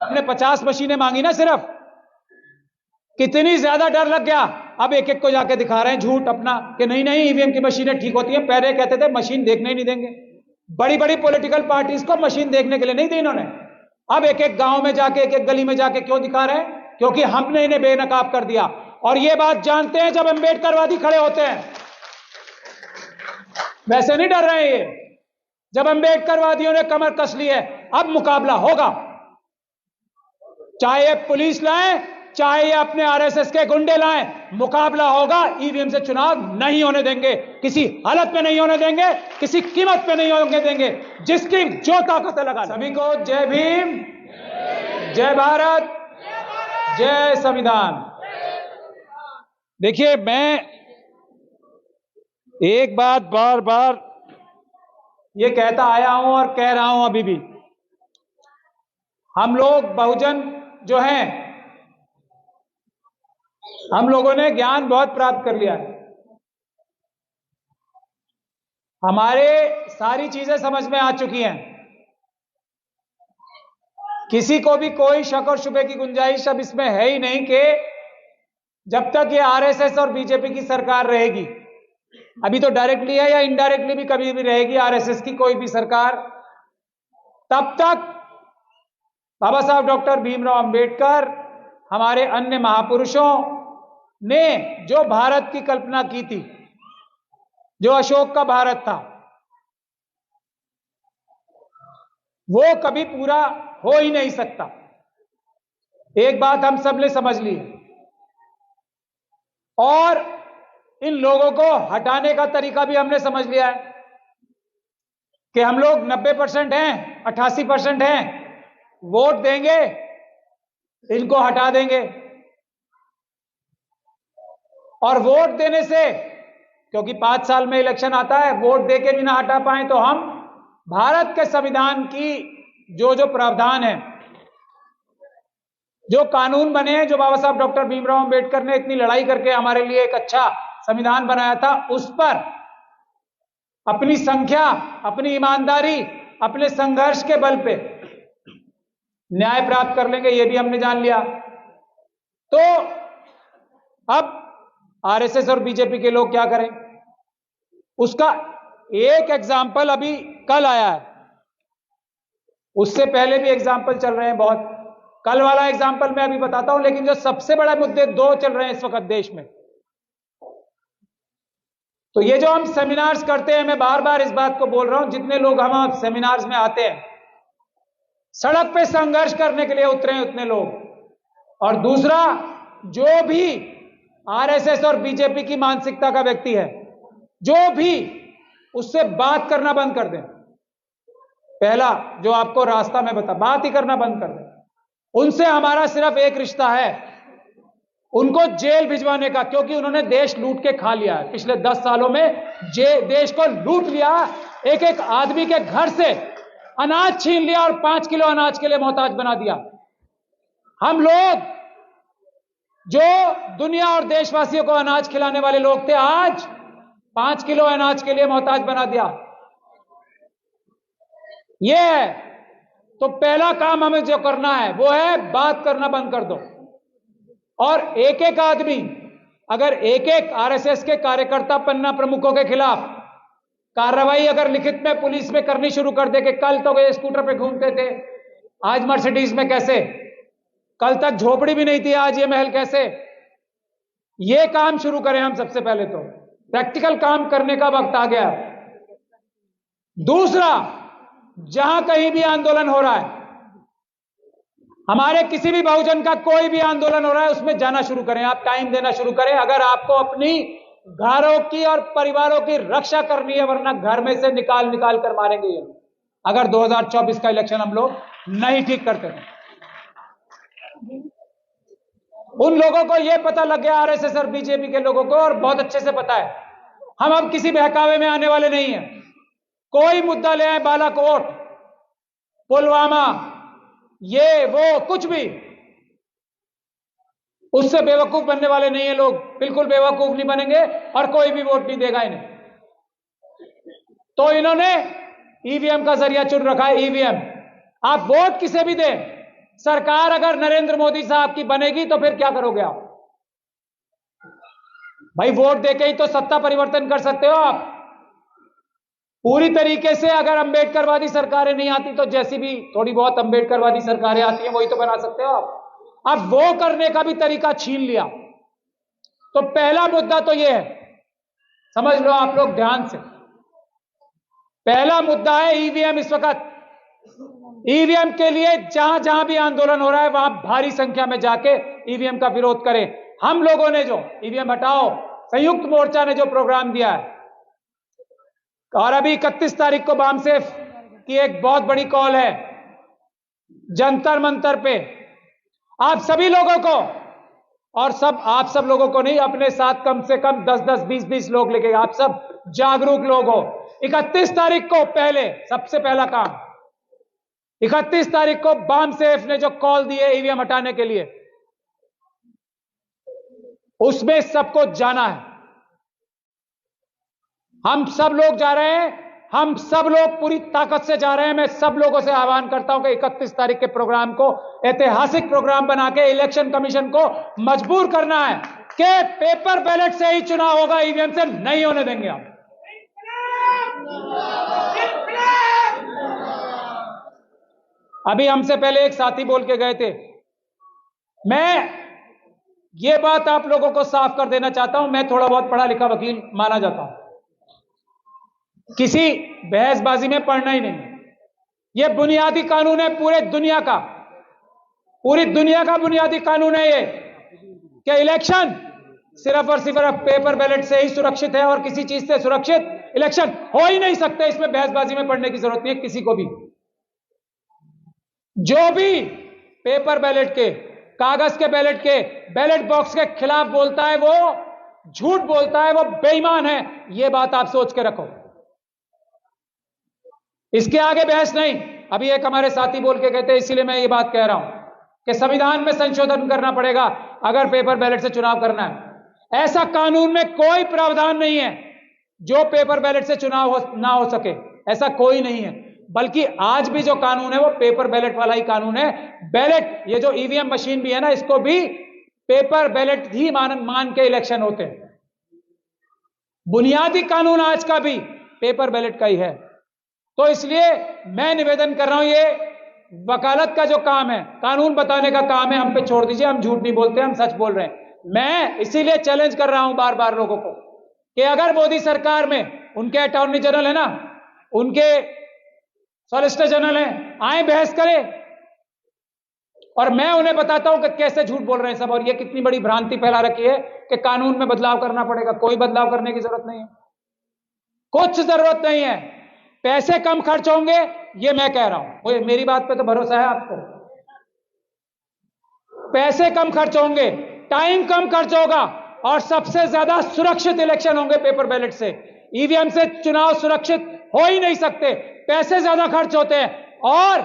हमने 50 मशीनें मांगी ना सिर्फ, कितनी ज्यादा डर लग गया। अब एक एक को जाके दिखा रहे हैं झूठ अपना कि नहीं नहीं ईवीएम की मशीनें ठीक होती हैं। पहले कहते थे मशीन देखने ही नहीं देंगे, बड़ी बड़ी पॉलिटिकल पार्टीज को मशीन देखने के लिए नहीं दी इन्होंने। अब एक एक गांव में जाके, एक एक गली में जाके क्यों दिखा रहे हैं? क्योंकि हमने इन्हें बेनकाब कर दिया। और ये बात जानते हैं जब अंबेडकरवादी खड़े होते हैं, वैसे नहीं डर रहे हैं ये। जब अंबेडकरवादियों ने कमर कस ली है, अब मुकाबला होगा। चाहे ये पुलिस लाए, चाहे ये अपने आरएसएस के गुंडे लाएं, मुकाबला होगा। ईवीएम से चुनाव नहीं होने देंगे, किसी हालत में नहीं होने देंगे, किसी कीमत पे नहीं होने देंगे। जिसकी जो ताकत लगा। सभी को जय भीम, जय भारत, जय संविधान। देखिए, मैं एक बात बार बार ये कहता आया हूं और कह रहा हूं अभी भी, हम लोग बहुजन जो हैं, हम लोगों ने ज्ञान बहुत प्राप्त कर लिया है। हमारे सारी चीजें समझ में आ चुकी हैं। किसी को भी कोई शक और शुबे की गुंजाइश अब इसमें है ही नहीं कि जब तक ये आरएसएस और बीजेपी की सरकार रहेगी, अभी तो डायरेक्टली है या इनडायरेक्टली भी कभी भी रहेगी आरएसएस की कोई भी सरकार, तब तक बाबा साहब डॉक्टर भीमराव अंबेडकर, हमारे अन्य महापुरुषों ने जो भारत की कल्पना की थी, जो अशोक का भारत था, वो कभी पूरा हो ही नहीं सकता। एक बात हम सब ने समझ ली है। और इन लोगों को हटाने का तरीका भी हमने समझ लिया है कि हम लोग 90% हैं, 88% हैं, वोट देंगे, इनको हटा देंगे। और वोट देने से, क्योंकि 5 साल में इलेक्शन आता है, वोट देके भी ना हटा पाए तो हम भारत के संविधान की जो जो प्रावधान है, जो कानून बने हैं, जो बाबा साहब डॉक्टर भीमराव अंबेडकर ने इतनी लड़ाई करके हमारे लिए एक अच्छा संविधान बनाया था, उस पर अपनी संख्या, अपनी ईमानदारी, अपने संघर्ष के बल पे न्याय प्राप्त कर लेंगे, ये भी हमने जान लिया। तो अब आरएसएस और बीजेपी के लोग क्या करें, उसका एक एग्जाम्पल अभी कल आया है। उससे पहले भी एग्जाम्पल चल रहे हैं बहुत। कल वाला एग्जाम्पल मैं अभी बताता हूं, लेकिन जो सबसे बड़ा मुद्दे 2 चल रहे हैं इस वक्त देश में। तो ये जो हम सेमिनार्स करते हैं, मैं बार बार इस बात को बोल रहा हूं, जितने लोग हम सेमिनार्स में आते हैं, सड़क पे संघर्ष करने के लिए उतरे हैं उतने लोग। और दूसरा, जो भी आरएसएस और बीजेपी की मानसिकता का व्यक्ति है, जो भी, उससे बात करना बंद कर दें। पहला जो आपको रास्ता में बता, बात ही करना बंद कर दें। उनसे हमारा सिर्फ एक रिश्ता है, उनको जेल भिजवाने का, क्योंकि उन्होंने देश लूट के खा लिया है। पिछले 10 सालों में देश को लूट लिया, एक एक आदमी के घर से अनाज छीन लिया और 5 किलो अनाज के लिए मोहताज बना दिया। हम लोग जो दुनिया और देशवासियों को अनाज खिलाने वाले लोग थे, आज 5 किलो अनाज के लिए मोहताज बना दिया। यह है। तो पहला काम हमें जो करना है वो है बात करना बंद कर दो। और एक एक आदमी, अगर एक एक आरएसएस के कार्यकर्ता, पन्ना प्रमुखों के खिलाफ कार्रवाई अगर लिखित में पुलिस में करनी शुरू कर दे कि कल तो वे स्कूटर पे घूमते थे, आज मर्सिडीज में कैसे, कल तक झोपड़ी भी नहीं थी, आज ये महल कैसे, ये काम शुरू करें हम। सबसे पहले तो प्रैक्टिकल काम करने का वक्त आ गया। दूसरा, जहां कहीं भी आंदोलन हो रहा है, हमारे किसी भी बहुजन का कोई भी आंदोलन हो रहा है, उसमें जाना शुरू करें, आप टाइम देना शुरू करें। अगर आपको अपनी घरों की और परिवारों की रक्षा करनी है, वरना घर में से निकाल निकाल कर मारेंगे ये, अगर 2024 का इलेक्शन हम लोग नहीं ठीक करते हैं। उन लोगों को यह पता लग गया, आरएसएस और बीजेपी के लोगों को, और बहुत अच्छे से पता है, हम अब किसी बहकावे में आने वाले नहीं हैं। कोई मुद्दा ले आए, बालाकोट, पुलवामा, ये वो कुछ भी, उससे बेवकूफ बनने वाले नहीं है लोग, बिल्कुल बेवकूफ नहीं बनेंगे और कोई भी वोट नहीं देगा इन्हें। तो इन्होंने ईवीएम का जरिया चुन रखा है। ईवीएम, आप वोट किसे भी दें, सरकार अगर नरेंद्र मोदी साहब की बनेगी तो फिर क्या करोगे आप? भाई वोट देके ही तो सत्ता परिवर्तन कर सकते हो आप। पूरी तरीके से अगर अंबेडकरवादी सरकारें नहीं आती तो जैसी भी थोड़ी बहुत अंबेडकरवादी सरकारें आती हैं वही तो बना सकते हो आप। अब वो करने का भी तरीका छीन लिया। तो पहला मुद्दा तो ये है, समझ लो आप लोग ध्यान से। पहला मुद्दा है ईवीएम। इस वक्त ईवीएम के लिए जहां जहां भी आंदोलन हो रहा है वहां भारी संख्या में जाके ईवीएम का विरोध करें। हम लोगों ने जो ईवीएम हटाओ संयुक्त मोर्चा ने जो प्रोग्राम दिया है, और अभी 31 तारीख को बामसेफ की एक बहुत बड़ी कॉल है जंतर मंतर पे। आप सभी लोगों को, और आप सब लोगों को नहीं, अपने साथ कम से कम 10-10, 20-20 लोग लेके, आप सब जागरूक लोग हो। 31 तारीख को पहले सबसे पहला काम, 31 तारीख को बामसेफ ने जो कॉल दी है ईवीएम हटाने के लिए, उसमें सबको जाना है। हम सब लोग जा रहे हैं, हम सब लोग पूरी ताकत से जा रहे हैं। मैं सब लोगों से आह्वान करता हूं कि 31 तारीख के प्रोग्राम को ऐतिहासिक प्रोग्राम बना के इलेक्शन कमीशन को मजबूर करना है कि पेपर बैलेट से ही चुनाव होगा, ईवीएम से नहीं होने देंगे हम। अभी हमसे पहले एक साथी बोल के गए थे, मैं ये बात आप लोगों को साफ कर देना चाहता हूं, मैं थोड़ा बहुत पढ़ा लिखा वकील माना जाता हूं, किसी बहसबाजी में पढ़ना ही नहीं। यह बुनियादी कानून है पूरी दुनिया का बुनियादी कानून है ये, कि इलेक्शन सिर्फ और सिर्फ पेपर बैलेट से ही सुरक्षित है और किसी चीज से सुरक्षित इलेक्शन हो ही नहीं सकते। इसमें बहसबाजी में पढ़ने की जरूरत नहीं है किसी को भी। जो भी पेपर बैलेट के, कागज के बैलेट के, बैलेट बॉक्स के खिलाफ बोलता है वो झूठ बोलता है, वो बेईमान है। यह बात आप सोच के रखो, इसके आगे बहस नहीं। अभी एक हमारे साथी बोल के कहते हैं, इसीलिए मैं ये बात कह रहा हूं कि संविधान में संशोधन करना पड़ेगा अगर पेपर बैलेट से चुनाव करना है। ऐसा कानून में कोई प्रावधान नहीं है जो पेपर बैलेट से चुनाव ना हो सके, ऐसा कोई नहीं है। बल्कि आज भी जो कानून है वो पेपर बैलेट वाला ही कानून है। बैलेट, ये जो ईवीएम मशीन भी है ना, इसको भी पेपर बैलेट ही मान के इलेक्शन होते हैं। बुनियादी कानून आज का भी पेपर बैलेट का ही है। तो इसलिए मैं निवेदन कर रहा हूं, ये वकालत का जो काम है, कानून बताने का काम है, हम पे छोड़ दीजिए। हम झूठ नहीं बोलते, हम सच बोल रहे हैं। मैं इसीलिए चैलेंज कर रहा हूं बार बार लोगों को कि अगर मोदी सरकार में उनके अटॉर्नी जनरल है ना, उनके सॉलिसिटर जनरल हैं, आए बहस करें और मैं उन्हें बताता हूं कि कैसे झूठ बोल रहे हैं सब, और ये कितनी बड़ी भ्रांति फैला रखी है कि कानून में बदलाव करना पड़ेगा। कोई बदलाव करने की जरूरत नहीं है, कुछ जरूरत नहीं है। पैसे कम खर्च होंगे, ये मैं कह रहा हूं, मेरी बात पे तो भरोसा है आपको। पैसे कम खर्च होंगे, टाइम कम खर्च होगा और सबसे ज्यादा सुरक्षित इलेक्शन होंगे पेपर बैलेट से। ईवीएम से चुनाव सुरक्षित हो ही नहीं सकते, पैसे ज्यादा खर्च होते हैं और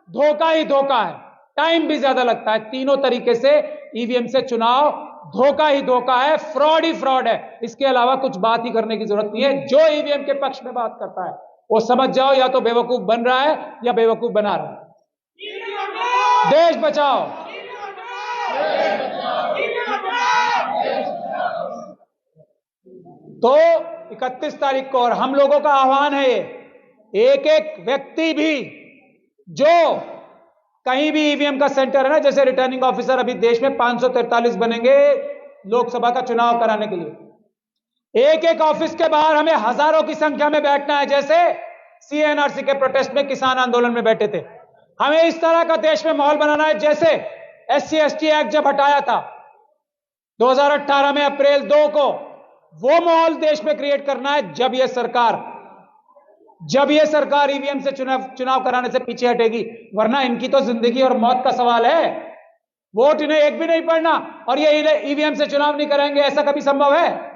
धोखा ही धोखा है, टाइम भी ज्यादा लगता है। तीनों तरीके से ईवीएम से चुनाव धोखा ही धोखा है, फ्रॉड ही फ्रॉड है। इसके अलावा कुछ बात ही करने की जरूरत नहीं है। जो ईवीएम के पक्ष में बात करता है वो समझ जाओ, या तो बेवकूफ बन रहा है या बेवकूफ बना रहा है। देश बचाओ, तो 31 तारीख को, और हम लोगों का आह्वान है ये, एक एक व्यक्ति भी जो कहीं भी ईवीएम का सेंटर है ना, जैसे रिटर्निंग ऑफिसर अभी देश में 543 बनेंगे लोकसभा का चुनाव कराने के लिए। एक एक ऑफिस के बाहर हमें हजारों की संख्या में बैठना है, जैसे सीएनआरसी के प्रोटेस्ट में किसान आंदोलन में बैठे थे। हमें इस तरह का देश में माहौल बनाना है, जैसे SC/ST एक्ट जब हटाया था 2018 में अप्रैल 2 को, वो माहौल देश में क्रिएट करना है। जब यह सरकार ईवीएम से चुनाव कराने से पीछे हटेगी, वरना इनकी तो जिंदगी और मौत का सवाल है। वोट इन्हें एक भी नहीं पड़ना और ये ईवीएम से चुनाव नहीं कराएंगे, ऐसा कभी संभव है?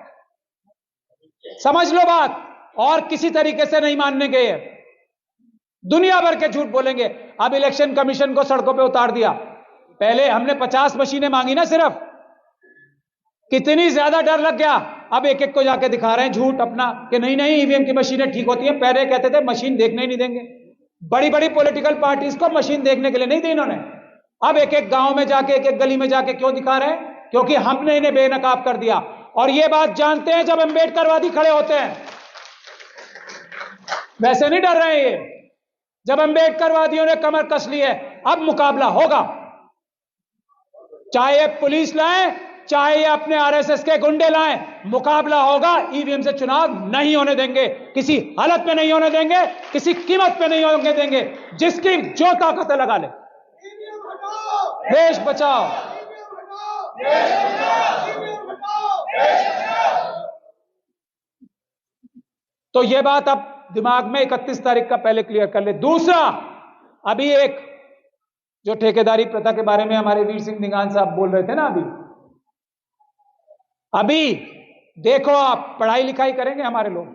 समझ लो बात, और किसी तरीके से नहीं मानने के। दुनिया भर के झूठ बोलेंगे। अब इलेक्शन कमीशन को सड़कों पे उतार दिया। पहले हमने 50 मशीनें मांगी ना सिर्फ, कितनी ज्यादा डर लग गया। अब एक एक को जाके दिखा रहे हैं झूठ अपना कि नहीं नहीं ईवीएम की मशीनें ठीक होती हैं। पहले कहते थे मशीन देखने ही नहीं देंगे। बड़ी बड़ी पॉलिटिकल पार्टीज को मशीन देखने के लिए नहीं दी इन्होंने, अब एक एक गांव में जाके, एक एक गली में जाके क्यों दिखा रहे हैं? क्योंकि हमने इन्हें बेनकाब कर दिया। और ये बात जानते हैं जब अंबेडकरवादी खड़े होते हैं, वैसे नहीं डर रहे हैं ये। जब अंबेडकरवादियों ने कमर कस ली है, अब मुकाबला होगा। चाहे पुलिस लाए, चाहे अपने आरएसएस के गुंडे लाएं, मुकाबला होगा। ईवीएम से चुनाव नहीं होने देंगे, किसी हालत में नहीं होने देंगे, किसी कीमत पे नहीं होने देंगे। जिसकी जो ताकत है लगा ले। देश बचाओ। तो यह बात अब दिमाग में 31 तारीख का पहले क्लियर कर ले। दूसरा, अभी एक जो ठेकेदारी प्रथा के बारे में हमारे वीर सिंह निगान साहब बोल रहे थे ना, अभी देखो, आप पढ़ाई लिखाई करेंगे हमारे लोग।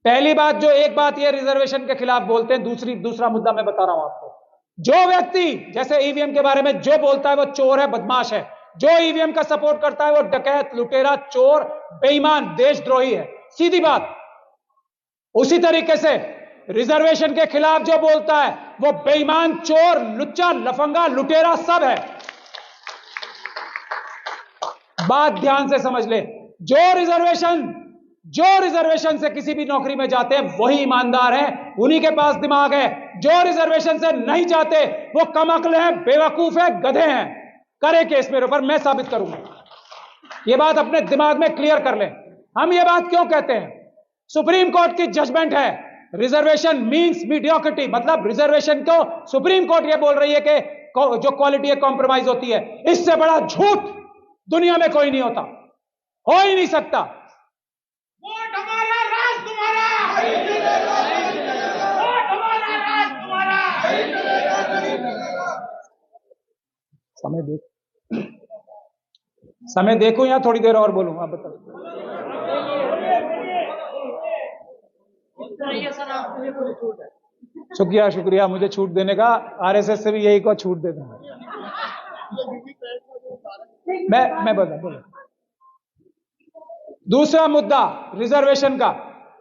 पहली बात, जो एक बात ये रिजर्वेशन के खिलाफ बोलते हैं, दूसरा मुद्दा मैं बता रहा हूं आपको। जो व्यक्ति जैसे ईवीएम के बारे में जो बोलता है वो चोर है, बदमाश है। जो ईवीएम का सपोर्ट करता है वो डकैत, लुटेरा, चोर, बेईमान, देशद्रोही है। सीधी बात। उसी तरीके से रिजर्वेशन के खिलाफ जो बोलता है वो बेईमान, चोर, लुच्चा, लफंगा, लुटेरा सब है। बात ध्यान से समझ ले। जो रिजर्वेशन से किसी भी नौकरी में जाते हैं वही ईमानदार है, उन्हीं के पास दिमाग है। जो रिजर्वेशन से नहीं जाते वो कमअक्ल है, बेवकूफ है, गधे हैं। करे केस मेरे ऊपर, मैं साबित करूंगा। ये बात अपने दिमाग में क्लियर कर ले। हम ये बात क्यों कहते हैं? सुप्रीम कोर्ट की जजमेंट है, रिजर्वेशन मींस मीडियोक्रिटी, मतलब रिजर्वेशन को सुप्रीम कोर्ट ये बोल रही है कि जो क्वालिटी है कॉम्प्रोमाइज होती है। इससे बड़ा झूठ दुनिया में कोई नहीं होता, हो ही नहीं सकता। वोट हमारा, राज तुम्हारा। वोट हमारा, राज तुम्हारा। समय देखूं या थोड़ी देर और बोलूं? आप बताओ। शुक्रिया मुझे छूट देने का। आरएसएस से भी यही को छूट दे दूंगा। मैं बोला। दूसरा मुद्दा रिजर्वेशन का,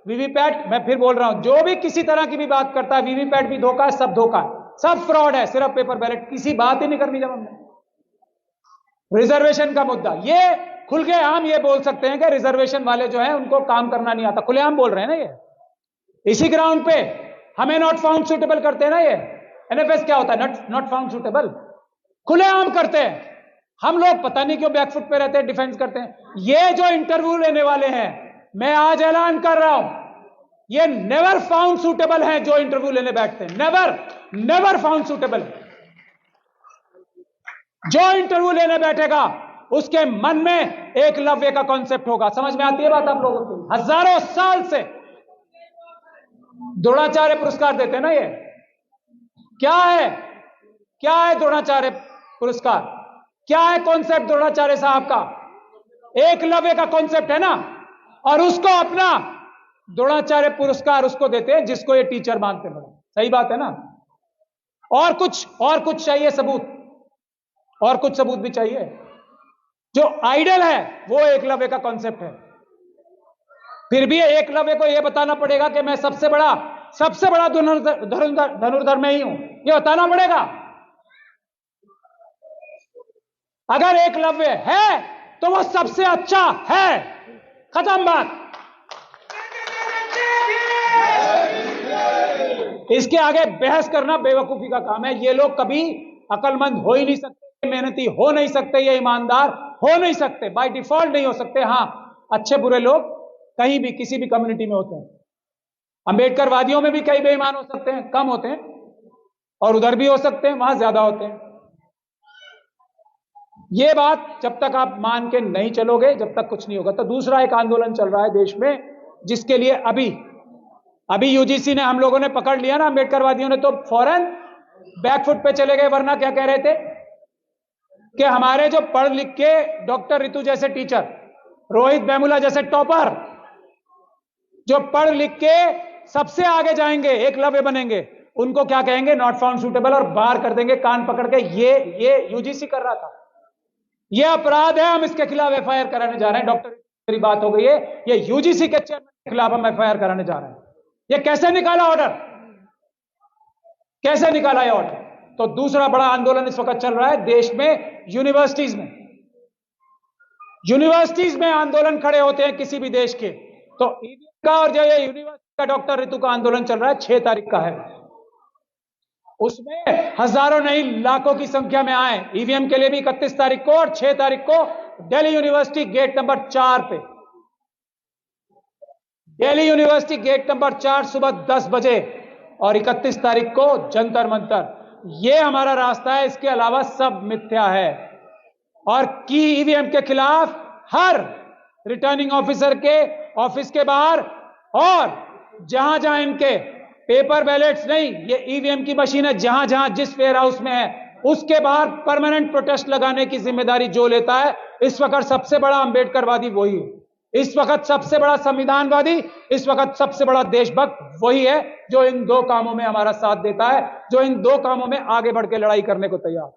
वीवीपैट। मैं फिर बोल रहा हूं, जो भी किसी तरह की भी बात करता है, वीवीपैट भी धोखा है, सब धोखा है, सब फ्रॉड है, सिर्फ पेपर बैलेट। किसी बात ही नहीं करनी। जब हमने रिजर्वेशन का मुद्दा, ये खुल के आम ये बोल सकते हैं कि रिजर्वेशन वाले जो हैं उनको काम करना नहीं आता। खुलेआम बोल रहे हैं ना ये। इसी ग्राउंड पे हमें नॉट फाउंड सुटेबल करते हैं ना ये। एनएफएस क्या होता है? Not found suitable. खुलेआम करते हैं। हम लोग पता नहीं क्यों बैकफुट पे रहते हैं, डिफेंस करते हैं। ये जो इंटरव्यू लेने वाले हैं, मैं आज ऐलान कर रहा हूं, ये नेवर फाउंड सुटेबल हैं। जो इंटरव्यू लेने बैठते हैं, नेवर फाउंड सुटेबल। जो इंटरव्यू लेने बैठेगा उसके मन में एकलव्य का कॉन्सेप्ट होगा। समझ में आती है बात आप लोगों को? हजारों साल से द्रोणाचार्य पुरस्कार देते हैं ना ये। क्या है द्रोणाचार्य पुरस्कार? क्या है कॉन्सेप्ट द्रोणाचार्य साहब का? एकलव्य का कॉन्सेप्ट है ना। और उसको अपना द्रोणाचार्य पुरस्कार उसको देते हैं जिसको ये टीचर मानते हैं। सही बात है ना। और कुछ चाहिए सबूत, और कुछ सबूत भी चाहिए। जो आइडल है वो एकलव्य का कॉन्सेप्ट है। फिर भी एकलव्य को यह बताना पड़ेगा कि मैं सबसे बड़ा धनुर्धर में ही हूं, यह बताना पड़ेगा। अगर एकलव्य है तो वो सबसे अच्छा है। खत्म बात। इसके आगे बहस करना बेवकूफी का काम है। ये लोग कभी अकलमंद हो ही नहीं सकते, मेहनती हो नहीं सकते, ये ईमानदार हो नहीं सकते, बाय डिफॉल्ट नहीं हो सकते। हां, अच्छे बुरे लोग कहीं भी किसी भी कम्युनिटी में होते हैं। अंबेडकरवादियों में भी कई बेईमान हो सकते हैं, कम होते हैं, और उधर भी हो सकते हैं, वहां ज्यादा होते हैं। ये बात जब तक आप मान के नहीं चलोगे, जब तक कुछ नहीं होगा। तो दूसरा एक आंदोलन चल रहा है देश में, जिसके लिए अभी यूजीसी ने, हम लोगों ने पकड़ लिया ना, अंबेडकरवादियों ने तो फौरन बैकफुट पे चले गए। वरना क्या कह रहे थे कि हमारे जो पढ़ लिख के डॉक्टर रितु जैसे टीचर, रोहित वेमुला जैसे टॉपर, जो पढ़ लिख के सबसे आगे जाएंगे, एकलव्य बनेंगे, उनको क्या कहेंगे? नॉट फाउंड सूटेबल, और बाहर कर देंगे कान पकड़ के। ये यूजीसी कर रहा था। ये अपराध है, हम इसके खिलाफ एफआईआर कराने जा रहे हैं। डॉक्टर, मेरी बात हो गई है, ये यूजीसी के चेयरमैन के खिलाफ हम एफआईआर कराने जा रहे हैं। ये कैसे निकाला ऑर्डर? कैसे निकाला ये ऑर्डर? तो दूसरा बड़ा आंदोलन इस वक्त चल रहा है देश में यूनिवर्सिटीज में। यूनिवर्सिटीज में आंदोलन खड़े होते हैं किसी भी देश के, तो ईवीएम का और जो ये यूनिवर्सिटी का डॉक्टर ऋतु का आंदोलन चल रहा है 6 तारीख का है, उसमें हजारों नहीं लाखों की संख्या में आए। ईवीएम के लिए भी 31 तारीख को और 6 तारीख को दिल्ली यूनिवर्सिटी गेट नंबर 4 पे, दिल्ली यूनिवर्सिटी गेट नंबर 4 सुबह 10 बजे और 31 तारीख को जंतर मंतर। यह हमारा रास्ता है, इसके अलावा सब मिथ्या है। और की ईवीएम के खिलाफ हर रिटर्निंग ऑफिसर के ऑफिस के बाहर और जहां जहां इनके पेपर बैलेट्स नहीं, ये ईवीएम की मशीन है, जहां जहां जिस वेयर हाउस में है उसके बाहर परमानेंट प्रोटेस्ट लगाने की जिम्मेदारी जो लेता है, इस वक्त सबसे बड़ा अंबेडकरवादी वही है, इस वक्त सबसे बड़ा संविधानवादी, इस वक्त सबसे बड़ा देशभक्त वही है जो इन 2 कामों में हमारा साथ देता है, जो इन 2 कामों में आगे बढ़ के लड़ाई करने को तैयार।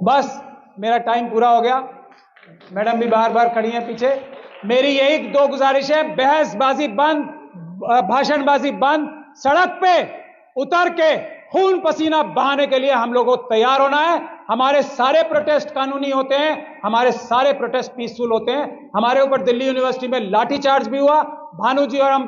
बस मेरा टाइम पूरा हो गया, मैडम भी बार बार खड़ी हैं पीछे। मेरी यही 2 गुजारिश है, बहसबाजी बंद, भाषणबाजी बंद, सड़क पे उतर के खून पसीना बहाने के लिए हम लोगों को तैयार होना है। हमारे सारे प्रोटेस्ट कानूनी होते हैं, हमारे सारे प्रोटेस्ट पीसफुल होते हैं। हमारे ऊपर दिल्ली यूनिवर्सिटी में लाठीचार्ज भी हुआ, भानु जी और हम